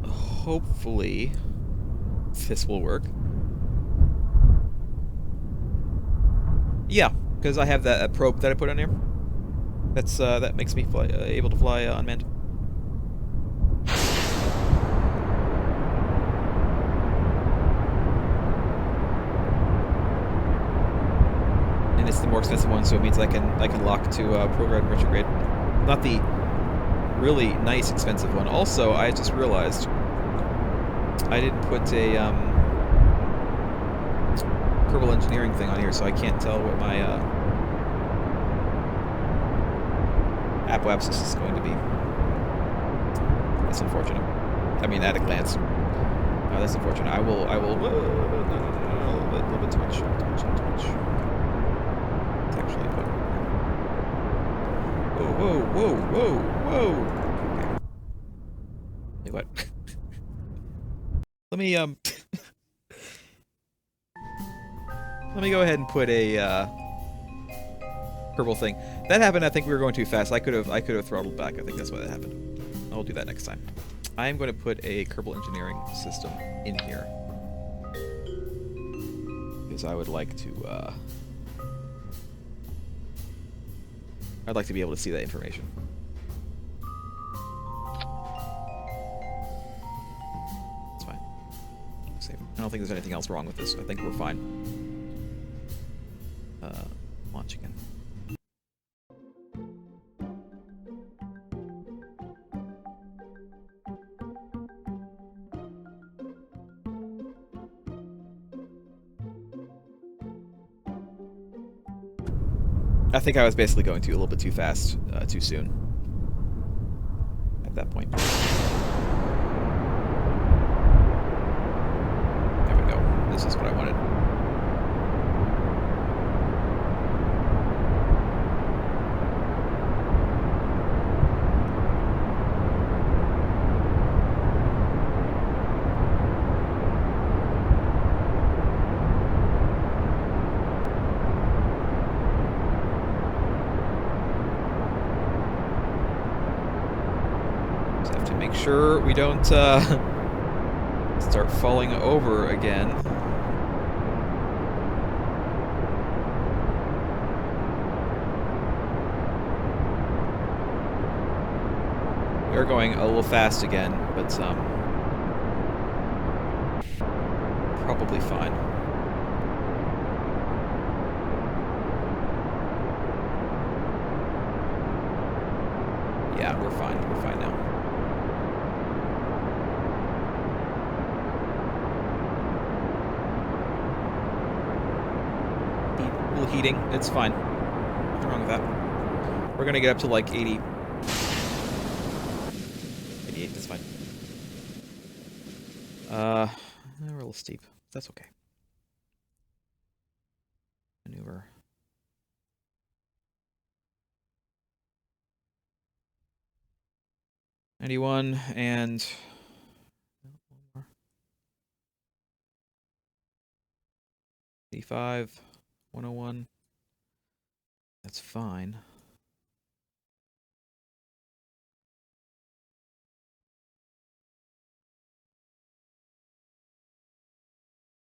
Hopefully this will work. Yeah, because I have that probe that I put on here. That makes me fly, able to fly unmanned. And it's the more expensive one, so it means I can lock to program retrograde. Not the really nice expensive one. Also, I just realized I didn't put a Kerbal engineering thing on here, so I can't tell what my apoapsis is going to be. It's unfortunate. I mean, at a glance. That's unfortunate. I will. No, a little bit too much. Too much. It's actually better. Whoa. Okay. Hey, what? Let me let me go ahead and put a Kerbal thing. That happened. I think we were going too fast. I could have throttled back. I think that's why that happened. I'll do that next time. I am going to put a Kerbal engineering system in here because I would like to. I'd like to be able to see that information. It's fine. Save. I don't think there's anything else wrong with this. I think we're fine. Launch again. I think I was basically going a little bit too fast, too soon. At that point. There we go. This is what I wanted. Sure we don't start falling over again. We are going a little fast again, but probably fine. Yeah, we're fine. We're fine now. Heating. It's fine. Nothing wrong with that. We're gonna get up to like 80. 88, that's fine. We're a little steep. That's okay. Maneuver. '91 and 85, 101. That's fine.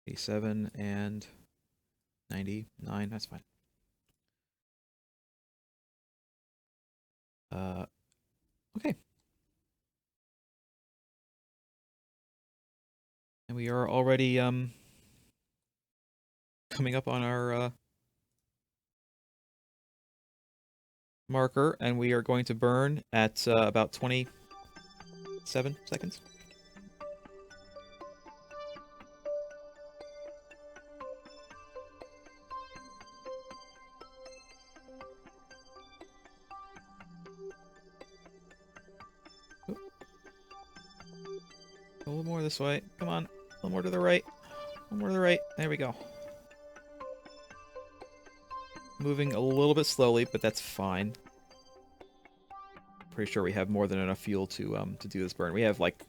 '87 and 99. That's fine. Okay. And we are already coming up on our marker, and we are going to burn at about 27 seconds. A little more this way. Come on. A little more to the right. A little more to the right. There we go. Moving a little bit slowly, but that's fine. Pretty sure we have more than enough fuel to do this burn. We have like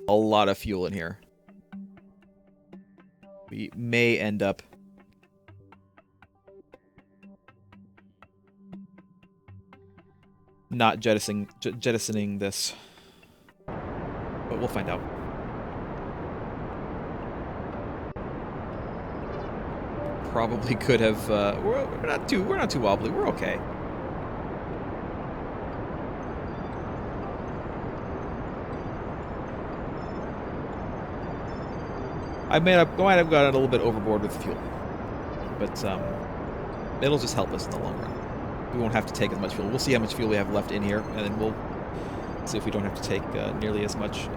a lot of fuel in here. We may end up not jettisoning this. But we'll find out. Probably could have. We're not too wobbly. We're okay. I might have gone a little bit overboard with fuel, but it'll just help us in the long run. We won't have to take as much fuel. We'll see how much fuel we have left in here, and then we'll see if we don't have to take nearly as much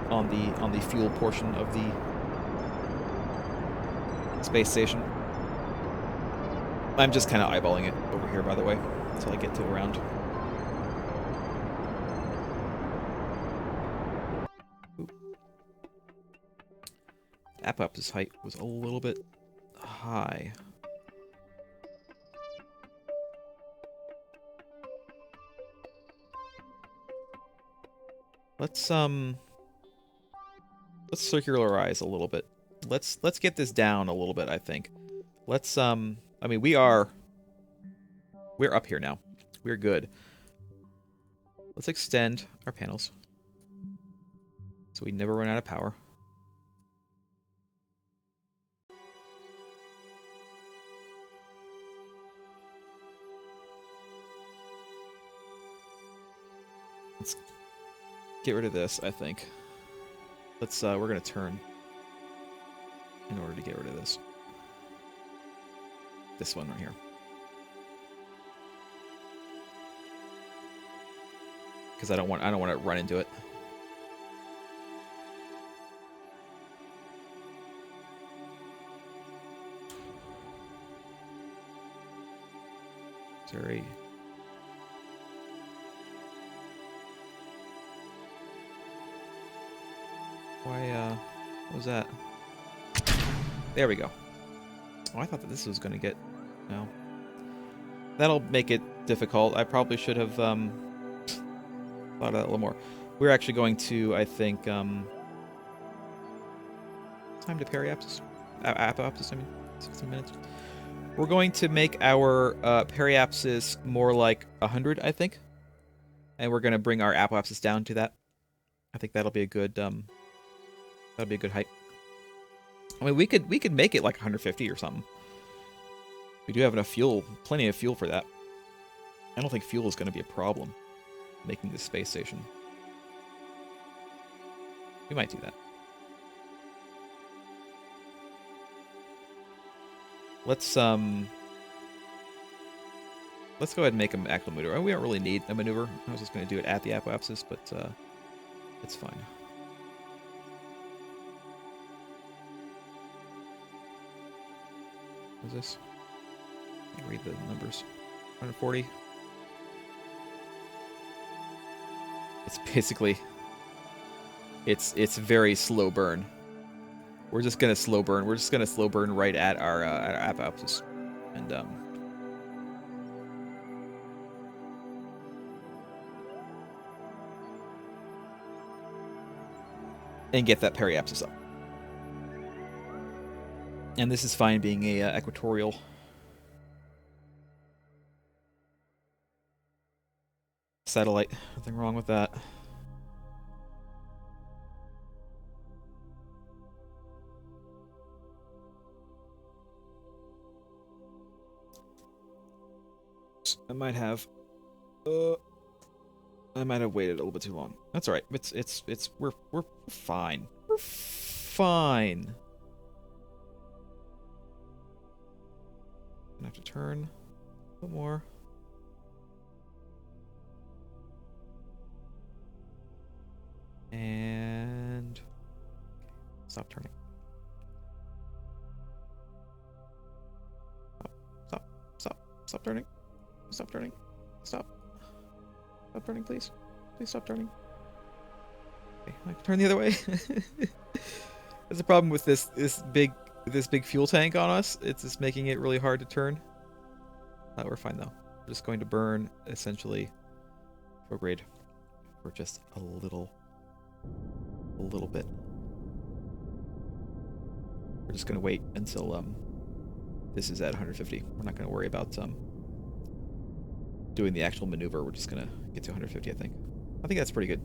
on the fuel portion of the space station. I'm just kind of eyeballing it over here, by the way, until I get to around. Apoapsis height was a little bit high. Let's circularize a little bit. Let's get this down a little bit, I think. Let's I mean, we're up here now. We're good. Let's extend our panels so we never run out of power. Let's get rid of this, I think. Let's we're gonna turn in order to get rid of this. This one right here. Because I don't want to run into it. Sorry. Why, what was that? There we go. Oh, I thought that this was going to get... No. That'll make it difficult. I probably should have, thought of that a little more. We're actually going to, I think, time to periapsis? Apoapsis, I mean, 16 minutes. We're going to make our periapsis more like 100, I think. And we're going to bring our apoapsis down to that. I think that'll be a good, that'll be a good height. I mean, we could make it like 150 or something. We do have enough fuel, plenty of fuel for that. I don't think fuel is going to be a problem making this space station. We might do that. Let's go ahead and make an actual maneuver. We don't really need a maneuver. I was just going to do it at the apoapsis, but it's fine. What is this? Can't read the numbers. 140. It's basically... It's very slow burn. We're just gonna slow burn. We're just gonna slow burn right at our apoapsis, and get that periapsis up. And this is fine being a equatorial. Satellite. Nothing wrong with that. I might have waited a little bit too long. That's all right. We're fine. We're fine. Gonna have to turn a little more. And stop turning. Stop turning. Stop turning. Stop. Stop turning, please. Please stop turning. Okay, I can turn the other way. That's the problem with this big fuel tank on us. It's just making it really hard to turn. We're fine though. We're just going to burn essentially prograde for just a little bit. We're just going to wait until this is at 150. We're not going to worry about doing the actual maneuver. We're just going to get to 150, I think. I think that's pretty good.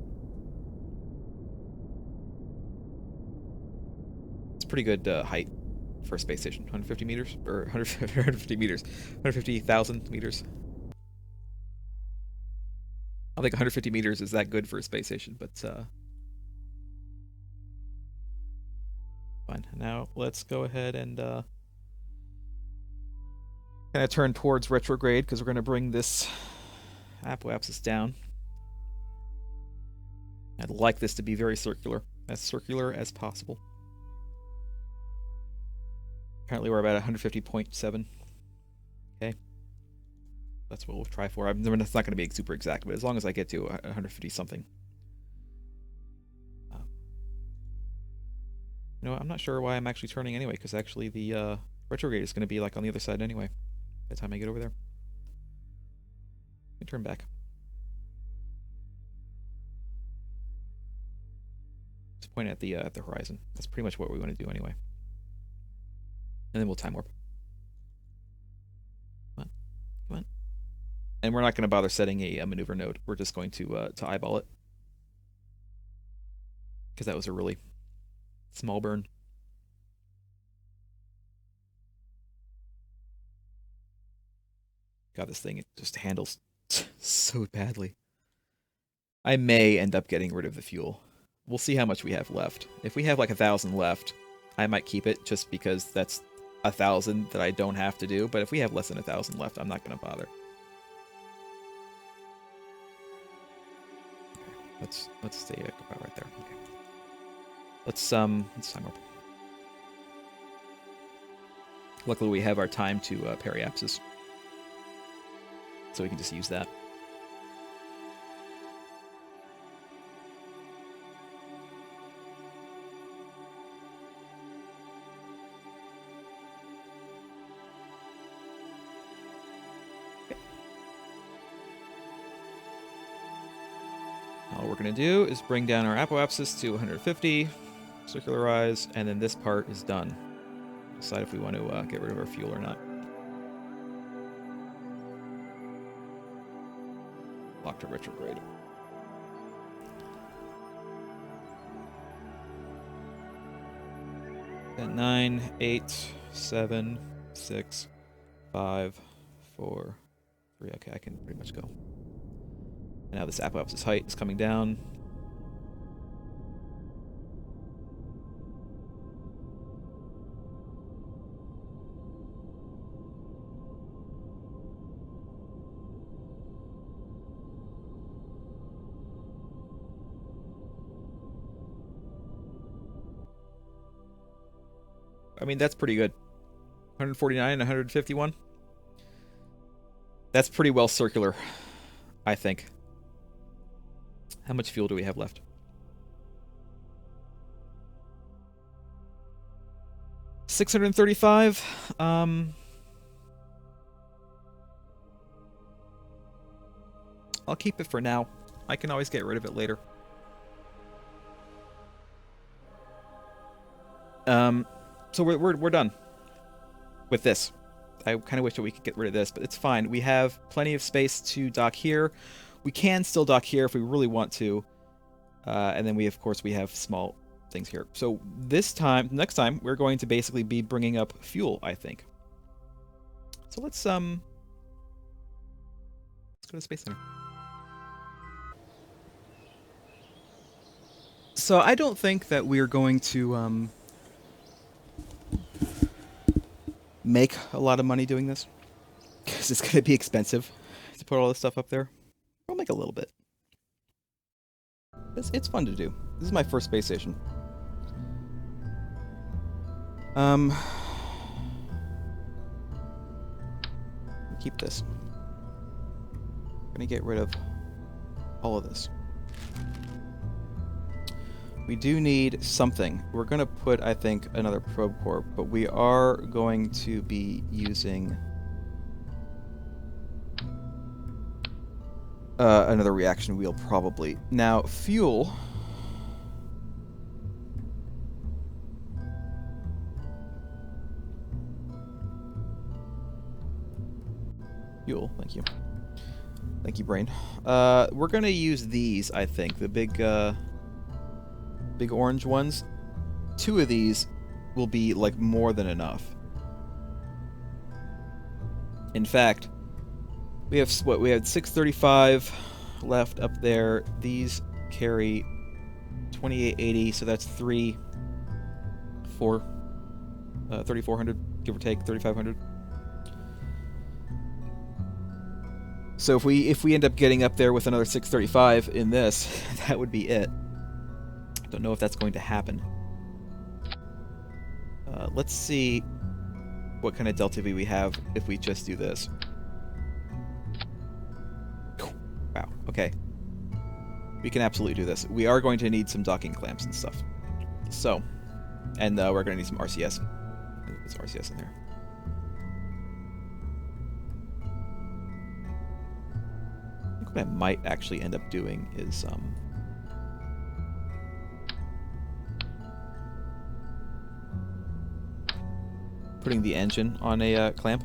pretty good height for a space station. 150 meters? Or 150 meters. 150,000 meters. I don't think 150 meters is that good for a space station, but fine. Now let's go ahead and kind of turn towards retrograde, because we're going to bring this apoapsis down. I'd like this to be very circular as possible. Currently we're about 150.7. Okay. That's what we'll try for. I mean, it's not going to be super exact, but as long as I get to 150 something. You know what? I'm not sure why I'm actually turning anyway, because actually the retrograde is going to be like on the other side anyway by the time I get over there. Let me turn back. Just point at the horizon. That's pretty much what we want to do anyway. And then we'll time warp. Come on. Come on. And we're not going to bother setting a maneuver node. We're just going to eyeball it. Because that was a really small burn. God, this thing, it just handles so badly. I may end up getting rid of the fuel. We'll see how much we have left. If we have like 1,000 left, I might keep it just because that's 1,000 that I don't have to do. But if we have less than 1,000 left, I'm not going to bother. Okay, let's stay about right there. Okay. Let's time up. Luckily, we have our time to periapsis, so we can just use that. All we're going to do is bring down our apoapsis to 150, circularize, and then this part is done. Decide if we want to get rid of our fuel or not. Lock to retrograde. Then 9, 8, 7, 6, 5, 4, 3. Okay, I can pretty much go. And now this apoapsis height is coming down. I mean, that's pretty good. 149, 151. That's pretty well circular, I think. How much fuel do we have left? $635. I'll keep it for now. I can always get rid of it later. So we're done with this. I kind of wish that we could get rid of this, but it's fine. We have plenty of space to dock here. We can still dock here if we really want to. And then of course, we have small things here. So next time, we're going to basically be bringing up fuel, I think. So let's go to Space Center. So I don't think that we're going to make a lot of money doing this, because it's going to be expensive to put all this stuff up there. I'll make a little bit. It's fun to do. This is my first space station. Keep this. I'm gonna get rid of all of this. We do need something. We're gonna put, I think, another probe core, but we are going to be using another reaction wheel, probably. Now, fuel. Fuel, thank you. Thank you, brain. We're gonna use these, I think, the big orange ones. 2 of these will be like more than enough. In fact, we have what, we had 635 left up there. These carry 2880, so that's 3,400, give or take 3,500. So if we end up getting up there with another 635 in this, that would be it. Don't know if that's going to happen. Let's see what kind of delta V we have if we just do this. Wow, okay. We can absolutely do this. We are going to need some docking clamps and stuff. So, and we're going to need some RCS. There's RCS in there. I think what I might actually end up doing is putting the engine on a clamp.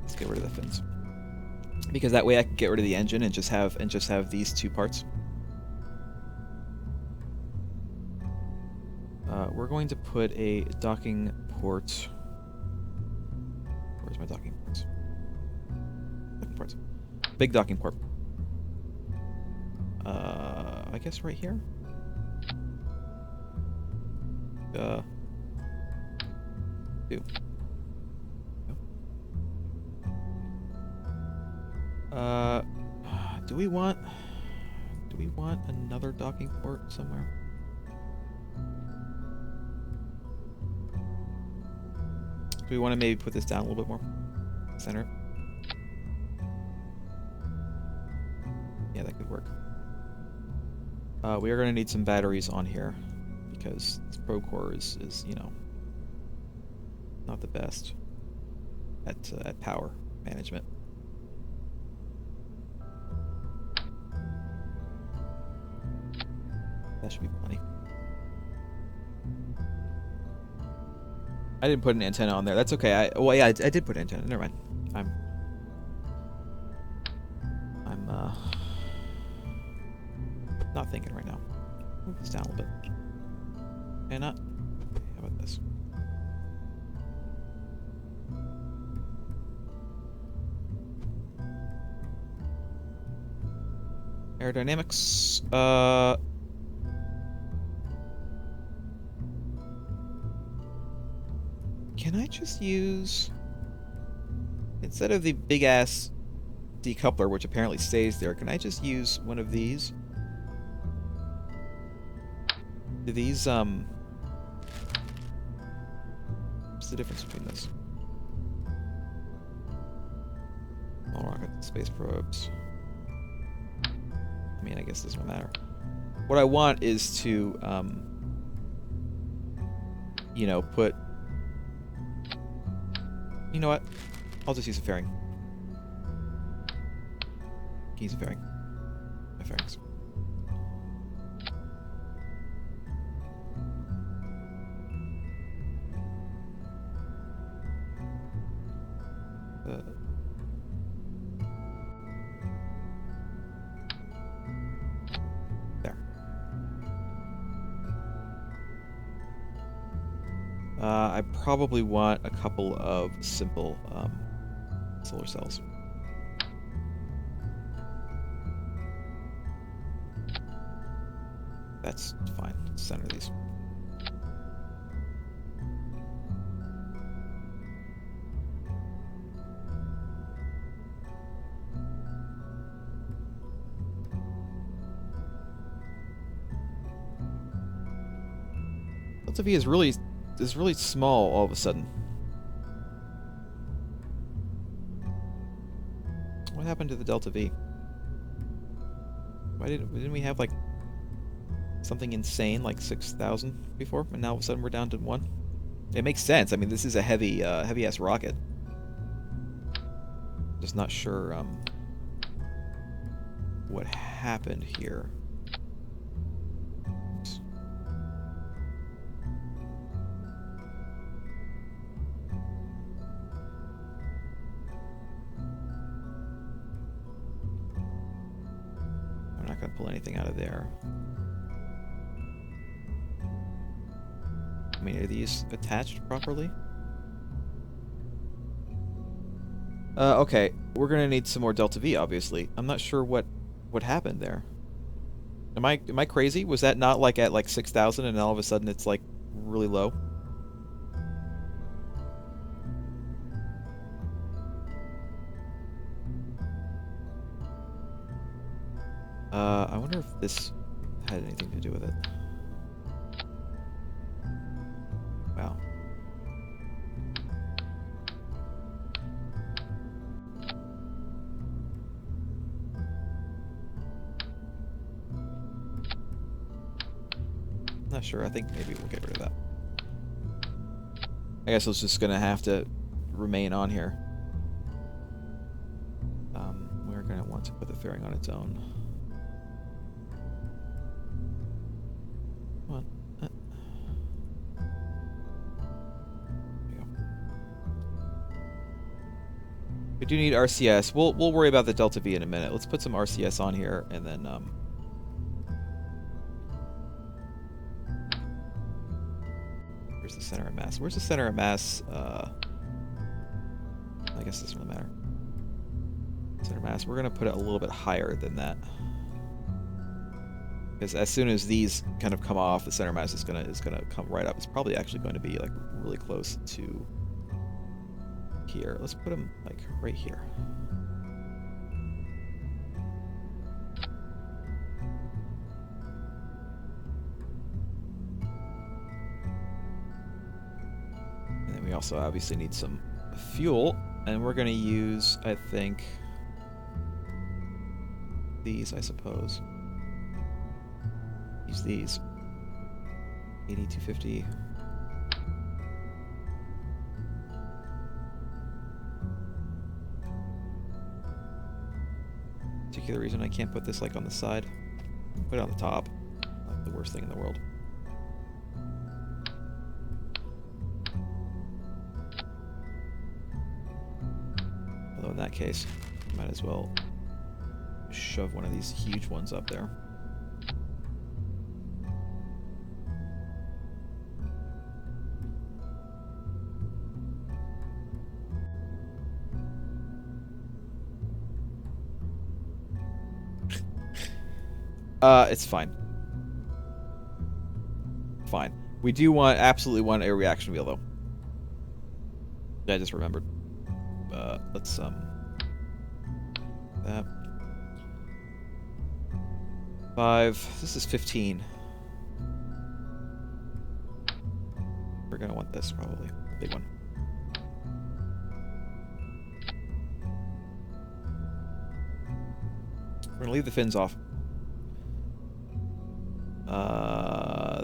Let's get rid of the fins, because that way I can get rid of the engine and just have these two parts. We're going to put a docking port. Where's my docking ports? Docking ports. Big docking port. I guess right here. Two. Do we want another docking port somewhere? Do we want to maybe put this down a little bit more? Center. Yeah, that could work. We are going to need some batteries on here because this Procore is you know, not the best at power management. That should be plenty. I didn't put an antenna on there. That's okay. Well, yeah, I did put an antenna. Never mind. I'm not thinking right now. Move this down a little bit. And not. How about this? Aerodynamics. Can I just use, instead of the big ass decoupler, which apparently stays there, can I just use one of these? Do these, what's the difference between this? Small rocket, space probes. I mean, I guess this doesn't matter. What I want is to, you know, put, you know what? I'll just use a fairing. Use a fairing. My fairings. There. I probably want a couple of simple solar cells. That's fine. Center these. Delta V is really small all of a sudden. What happened to the Delta V? Why didn't we have like something insane like 6,000 before, and now all of a sudden we're down to 1? It makes sense. I mean, this is a heavy ass rocket. Just not sure what happened here. Oops. pull anything out of there. I mean, are these attached properly? Okay, we're gonna need some more delta V, obviously. I'm not sure what happened there. Am I crazy? Was that not like at like 6,000 and all of a sudden it's like really low? I wonder if this had anything to do with it. Wow. Not sure. I think maybe we'll get rid of that. I guess it's just gonna have to remain on here. We're gonna want to put the fairing on its own. Come on. There we go. We do need RCS. We'll worry about the delta V in a minute. Let's put some RCS on here and then where's the center of mass? Where's the center of mass? I guess it doesn't really matter. Center of mass. We're gonna put it a little bit higher than that, because as soon as these kind of come off, the center mass is gonna come right up. It's probably actually going to be like really close to here. Let's put them like right here. And then we also obviously need some fuel, and we're gonna use, I think, these, I suppose. Use these. 80, 250. Particular reason I can't put this like on the side. Put it on the top. Not the worst thing in the world. Although in that case, might as well shove one of these huge ones up there. It's fine. Fine. We do absolutely want a reaction wheel, though. Yeah, I just remembered. Let's, that. 5. This is 15. We're gonna want this, probably. Big one. We're gonna leave the fins off.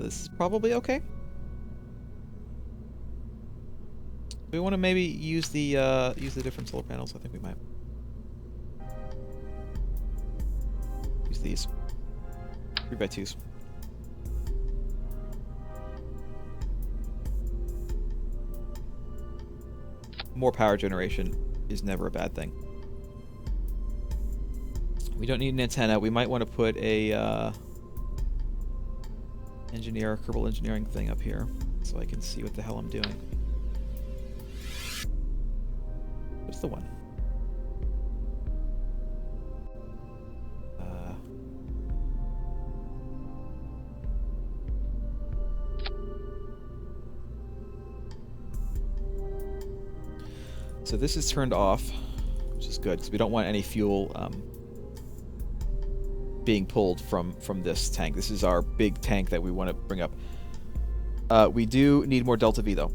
This is probably okay. Do we want to maybe use the different solar panels? I think we might. Use these 3x2s. More power generation is never a bad thing. We don't need an antenna. We might want to put a Kerbal engineering thing up here so I can see what the hell I'm doing. What's the one? So this is turned off, which is good because we don't want any fuel being pulled from this tank. This is our big tank that we want to bring up. We do need more delta V though.